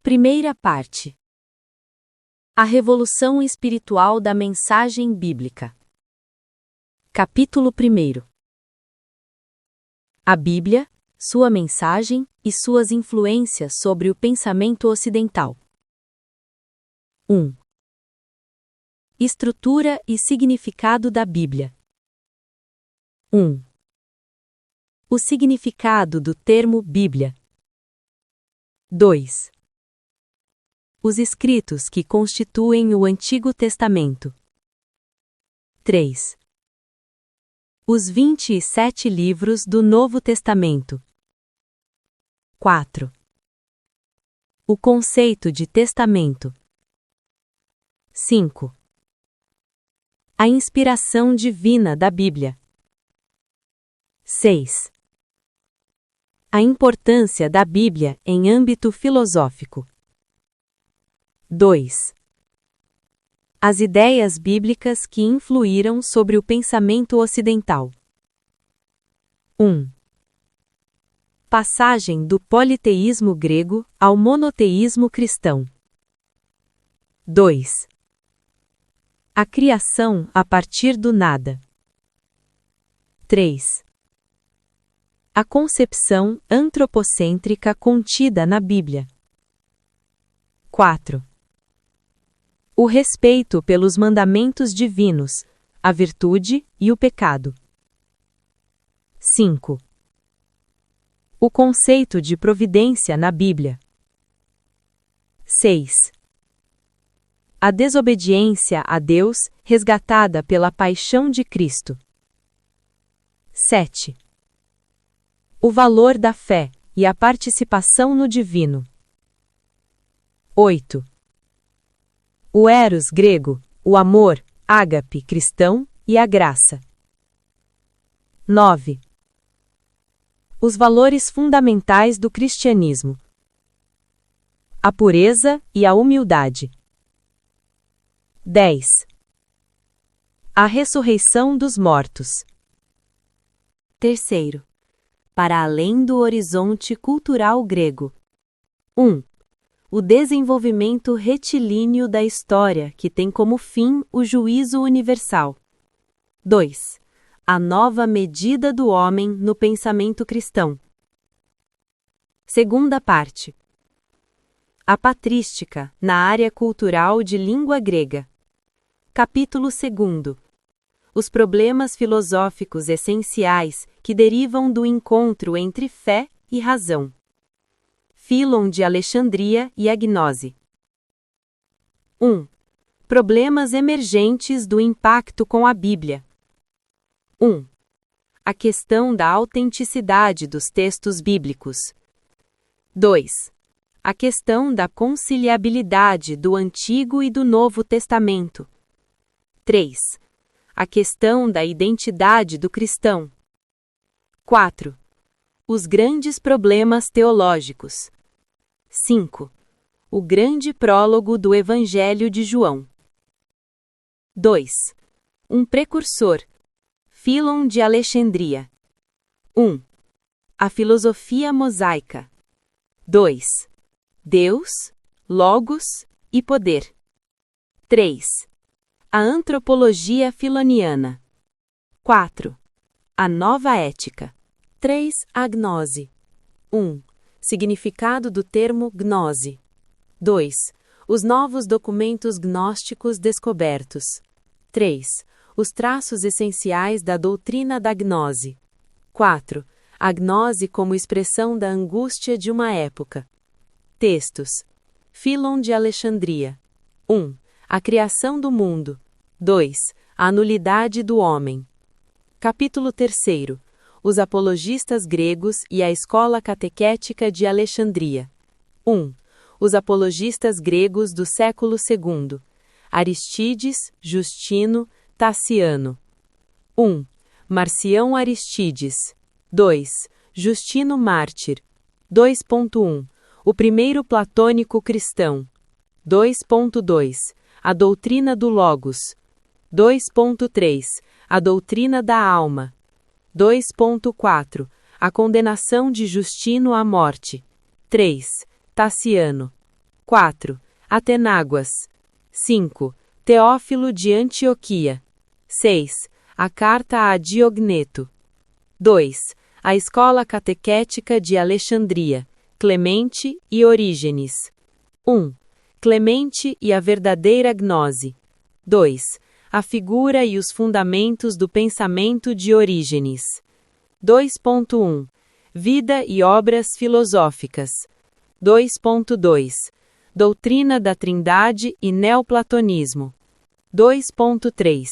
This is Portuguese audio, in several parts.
Primeira parte. A Revolução Espiritual da Mensagem Bíblica. Capítulo 1. A Bíblia, sua mensagem e suas influências sobre o pensamento ocidental. 1. Estrutura e significado da Bíblia. 1. O significado do termo Bíblia. 2. Os escritos que constituem o Antigo Testamento. 3. Os 27 livros do Novo Testamento. 4. O conceito de testamento. 5. A inspiração divina da Bíblia. 6. A importância da Bíblia em âmbito filosófico. 2. As ideias bíblicas que influíram sobre o pensamento ocidental. 1. Passagem do politeísmo grego ao monoteísmo cristão. 2. A criação a partir do nada. 3. A concepção antropocêntrica contida na Bíblia. 4. O respeito pelos mandamentos divinos, a virtude e o pecado. 5. O conceito de providência na Bíblia. 6. A desobediência a Deus resgatada pela paixão de Cristo. 7. O valor da fé e a participação no divino. 8. O eros grego, o amor, ágape cristão e a graça. 9. Os valores fundamentais do cristianismo. A pureza e a humildade. 10. A ressurreição dos mortos. 3. Para além do horizonte cultural grego. 1. O desenvolvimento retilíneo da história que tem como fim o juízo universal. 2. A nova medida do homem no pensamento cristão. Segunda parte. A patrística na área cultural de língua grega. Capítulo 2. Os problemas filosóficos essenciais que derivam do encontro entre fé e razão. Fílon de Alexandria e a gnose. 1. Problemas emergentes do impacto com a Bíblia. 1. A questão da autenticidade dos textos bíblicos. 2. A questão da conciliabilidade do Antigo e do Novo Testamento. 3. A questão da identidade do cristão. 4. Os grandes problemas teológicos. 5. O grande prólogo do Evangelho de João. 2. Um precursor. Fílon de Alexandria. 1. A filosofia mosaica. 2. Deus, Logos e poder. 3. A antropologia filoniana. 4. A nova ética. 3. A gnose. 1. Significado do termo gnose. 2. Os novos documentos gnósticos descobertos. 3. Os traços essenciais da doutrina da gnose. 4. A gnose como expressão da angústia de uma época. Textos. Fílon de Alexandria. 1. A criação do mundo. 2. A nulidade do homem. Capítulo 3. Os apologistas gregos e a escola catequética de Alexandria. 1. Os apologistas gregos do século II. Aristides, Justino, Taciano. 1. Marcião Aristides. 2. Justino Mártir. 2.1. O primeiro platônico cristão. 2.2. A doutrina do Logos. 2.3. A doutrina da alma. 2.4. A condenação de Justino à morte. 3. Taciano. 4. Atenáguas. 5. Teófilo de Antioquia. 6. A Carta a Diogneto. 2. A Escola Catequética de Alexandria, Clemente e Orígenes. 1. Clemente e a verdadeira gnose. 2. A figura e os fundamentos do pensamento de Orígenes. 2.1. Vida e obras filosóficas. 2.2. Doutrina da Trindade e Neoplatonismo. 2.3.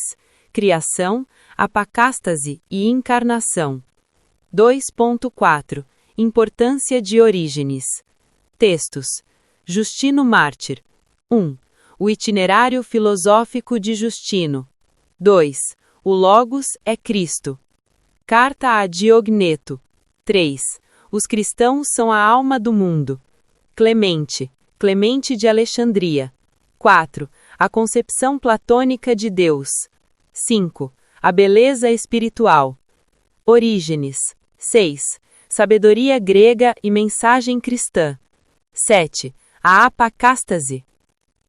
Criação, apocástase e encarnação. 2.4. Importância de Orígenes. Textos. Justino Mártir. 1. O itinerário filosófico de Justino. 2. O Logos é Cristo. Carta a Diogneto. 3. Os cristãos são a alma do mundo. Clemente. Clemente de Alexandria. 4. A concepção platônica de Deus. 5. A beleza espiritual. Orígenes. 6. Sabedoria grega e mensagem cristã. 7. A apocástase.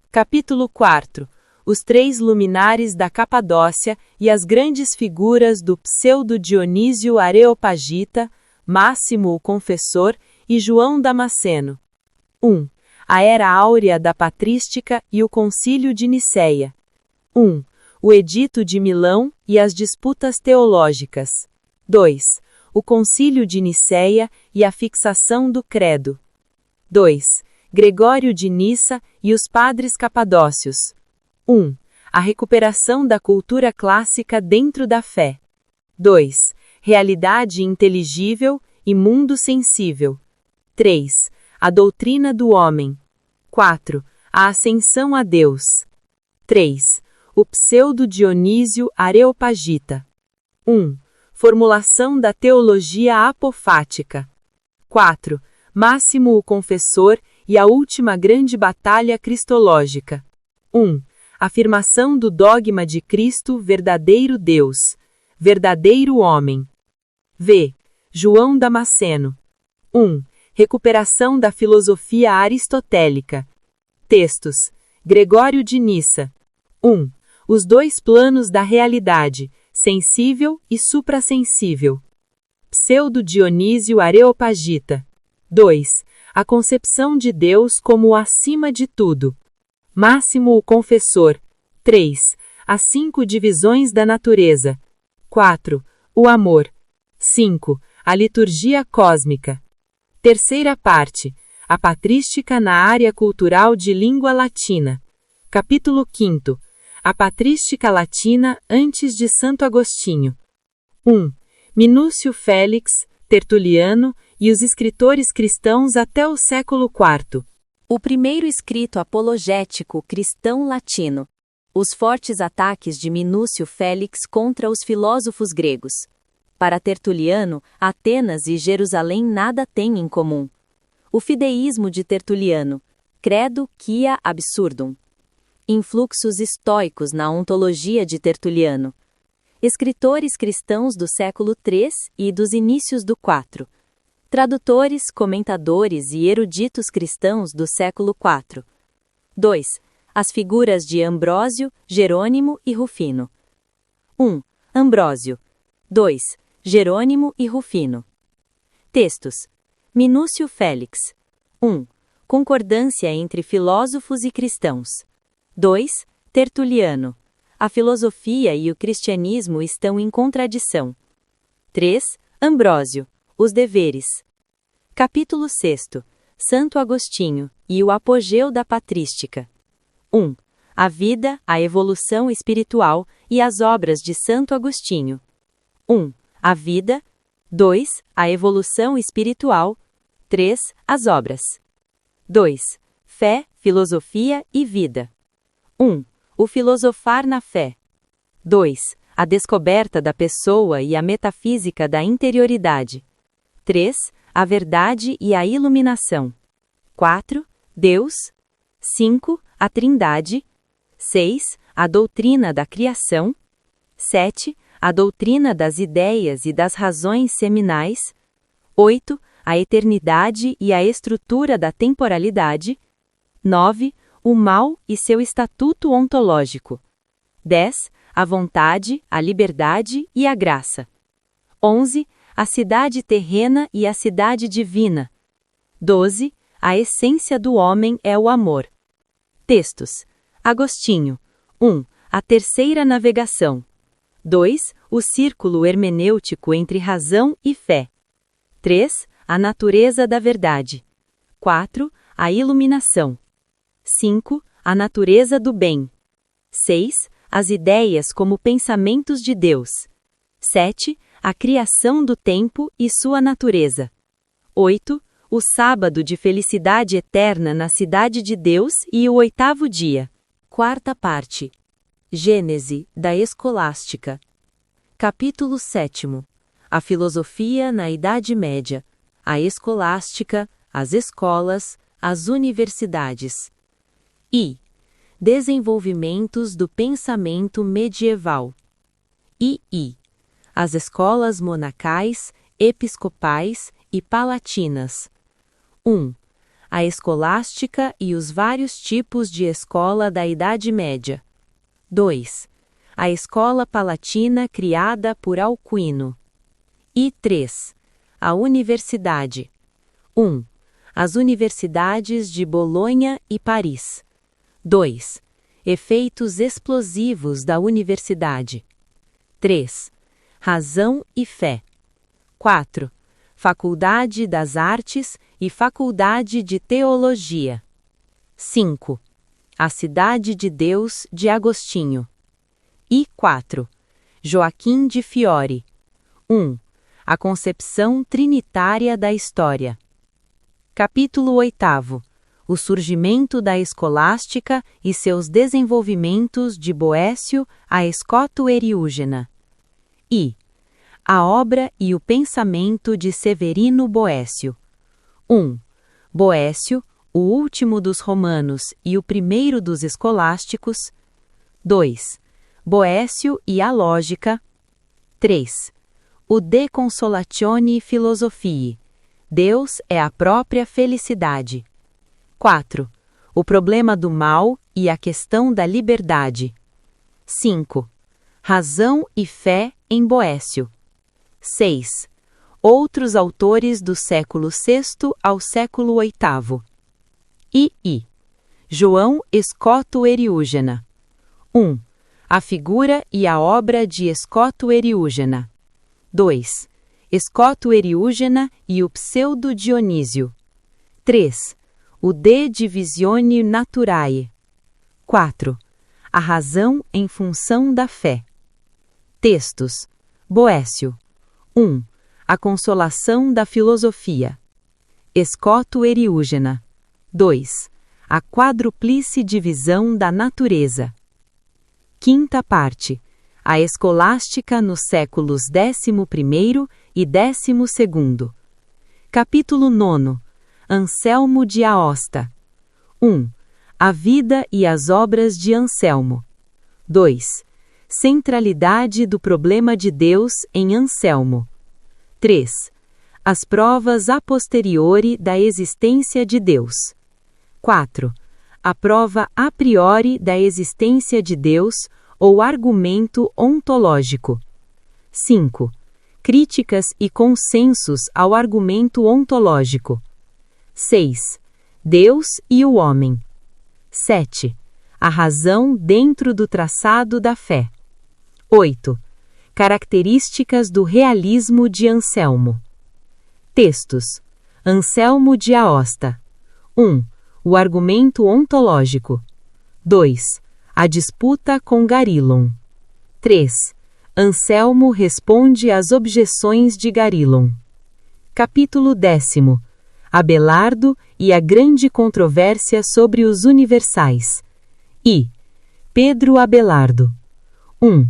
Capítulo 4. Os três luminares da Capadócia e as grandes figuras do pseudo-Dionísio Areopagita, Máximo o Confessor e João Damasceno. 1. A Era Áurea da Patrística e o Concílio de Nicéia. 1. O Edito de Milão e as disputas teológicas. 2. O Concílio de Nicéia e a fixação do Credo. 2. Gregório de Nissa e os padres capadócios. 1. A recuperação da cultura clássica dentro da fé. 2. Realidade inteligível e mundo sensível. 3. A doutrina do homem. 4. A ascensão a Deus. 3. O pseudo-Dionísio Areopagita. 1. Formulação da teologia apofática. 4. Máximo o Confessor e a última grande batalha cristológica. 1. Afirmação do dogma de Cristo verdadeiro Deus, verdadeiro homem. V. João Damasceno. 1. Recuperação da filosofia aristotélica. Textos. Gregório de Nissa. 1. Os dois planos da realidade, sensível e suprassensível. Pseudo-Dionísio Areopagita. 2. A concepção de Deus como o acima de tudo. Máximo o Confessor. 3. As 5 divisões da natureza. 4. O amor. 5. A liturgia cósmica. Terceira parte. A patrística na área cultural de língua latina. Capítulo 5. A patrística latina antes de Santo Agostinho. 1. Minúcio Félix, Tertuliano e os escritores cristãos até o século IV. O primeiro escrito apologético cristão latino. Os fortes ataques de Minúcio Félix contra os filósofos gregos. Para Tertuliano, Atenas e Jerusalém nada têm em comum. O fideísmo de Tertuliano. Credo quia absurdum. Influxos estoicos na ontologia de Tertuliano. Escritores cristãos do século III e dos inícios do IV. Tradutores, comentadores e eruditos cristãos do século IV. 2. As figuras de Ambrósio, Jerônimo e Rufino. 1. Ambrósio. 2. Jerônimo e Rufino. Textos. Minúcio Félix. 1. Concordância entre filósofos e cristãos. 2. Tertuliano. A filosofia e o cristianismo estão em contradição. 3. Ambrósio. Os deveres. Capítulo 6. Santo Agostinho e o apogeu da patrística. 1. A vida, a evolução espiritual e as obras de Santo Agostinho. 1. A vida. 2. A evolução espiritual. 3. As obras. 2. Fé, filosofia e vida. 1. O filosofar na fé. 2. A descoberta da pessoa e a metafísica da interioridade. 3. A verdade e a iluminação. 4. Deus. 5. A Trindade. 6. A doutrina da criação. 7. A doutrina das ideias e das razões seminais. 8. A eternidade e a estrutura da temporalidade. 9. O mal e seu estatuto ontológico. 10. A vontade, a liberdade e a graça. 11. A cidade terrena e a cidade divina. 12. A essência do homem é o amor. Textos. Agostinho. 1. A terceira navegação. 2. O círculo hermenêutico entre razão e fé. 3. A natureza da verdade. 4. A iluminação. 5. A natureza do bem. 6. As ideias como pensamentos de Deus. 7. A criação do tempo e sua natureza. 8. O sábado de felicidade eterna na cidade de Deus e o 8º dia. Quarta parte. Gênese, da Escolástica. Capítulo 7. A filosofia na Idade Média. A escolástica, as escolas, as universidades. I. Desenvolvimentos do pensamento medieval. II. As escolas monacais, episcopais e palatinas. 1. A escolástica e os vários tipos de escola da Idade Média. 2. A escola palatina criada por Alcuino. E 3. A universidade. 1. As universidades de Bolonha e Paris. 2. Efeitos explosivos da universidade. 3. Razão e fé. 4. Faculdade das Artes e Faculdade de Teologia. 5. A Cidade de Deus de Agostinho. E 4. Joaquim de Fiore. 1. A concepção trinitária da história. Capítulo 8. O surgimento da escolástica e seus desenvolvimentos de Boécio a Escoto Eriúgena. I. A obra e o pensamento de Severino Boécio. 1. Boécio, o último dos romanos e o primeiro dos escolásticos. 2. Boécio e a lógica. 3. O De Consolatione Philosophiae. Deus é a própria felicidade. 4. O problema do mal e a questão da liberdade. 5. Razão e fé em Boécio. 6. Outros autores do século VI ao século VIII. I. João Escoto Eriúgena. 1. A figura e a obra de Escoto Eriúgena. 2. Escoto Eriúgena e o Pseudo Dionísio. 3. O De Divisione Naturae. 4. A razão em função da fé. Textos. Boécio. 1. A consolação da filosofia. Escoto Eriúgena. 2. A quadruplice divisão da natureza. Quinta parte. A escolástica nos séculos XI e XII. Capítulo 9. Anselmo de Aosta. 1. A vida e as obras de Anselmo. 2. Centralidade do problema de Deus em Anselmo. 3. As provas a posteriori da existência de Deus. 4. A prova a priori da existência de Deus ou argumento ontológico. 5. Críticas e consensos ao argumento ontológico. 6. Deus e o homem. 7. A razão dentro do traçado da fé. 8. Características do realismo de Anselmo. Textos. Anselmo de Aosta. 1. O argumento ontológico. 2. A disputa com Garilon. 3. Anselmo responde às objeções de Garilon. Capítulo 10. Abelardo e a grande controvérsia sobre os universais. I. Pedro Abelardo. 1.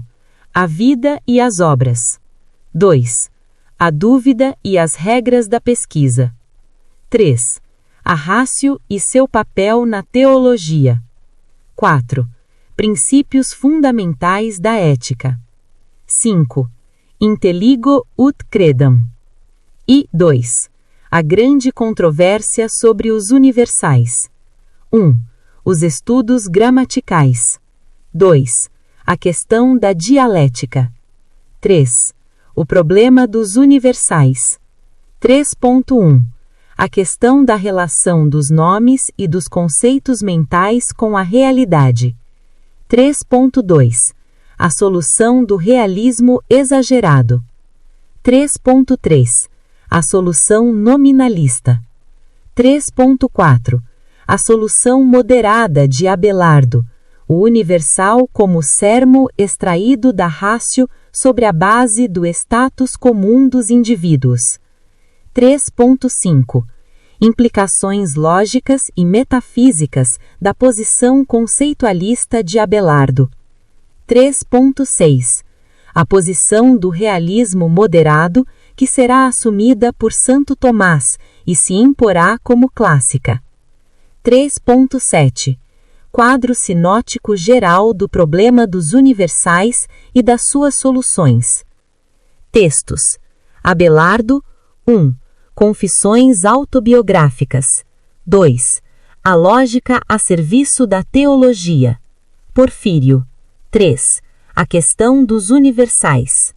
A vida e as obras. 2. A dúvida e as regras da pesquisa. 3. A ratio e seu papel na teologia. 4. Princípios fundamentais da ética. 5. Inteligo ut credam. E 2. A grande controvérsia sobre os universais. 1. Os estudos gramaticais. 2. A questão da dialética. 3. O problema dos universais. 3.1. A questão da relação dos nomes e dos conceitos mentais com a realidade. 3.2. A solução do realismo exagerado. 3.3. A solução nominalista. 3.4. A solução moderada de Abelardo, o universal como sermo extraído da ratio sobre a base do status comum dos indivíduos. 3.5. Implicações lógicas e metafísicas da posição conceitualista de Abelardo. 3.6. A posição do realismo moderado que será assumida por Santo Tomás e se imporá como clássica. 3.7. Quadro sinótico geral do problema dos universais e das suas soluções. Textos. Abelardo. 1. Confissões autobiográficas. 2. A lógica a serviço da teologia. Porfírio. 3. A questão dos universais.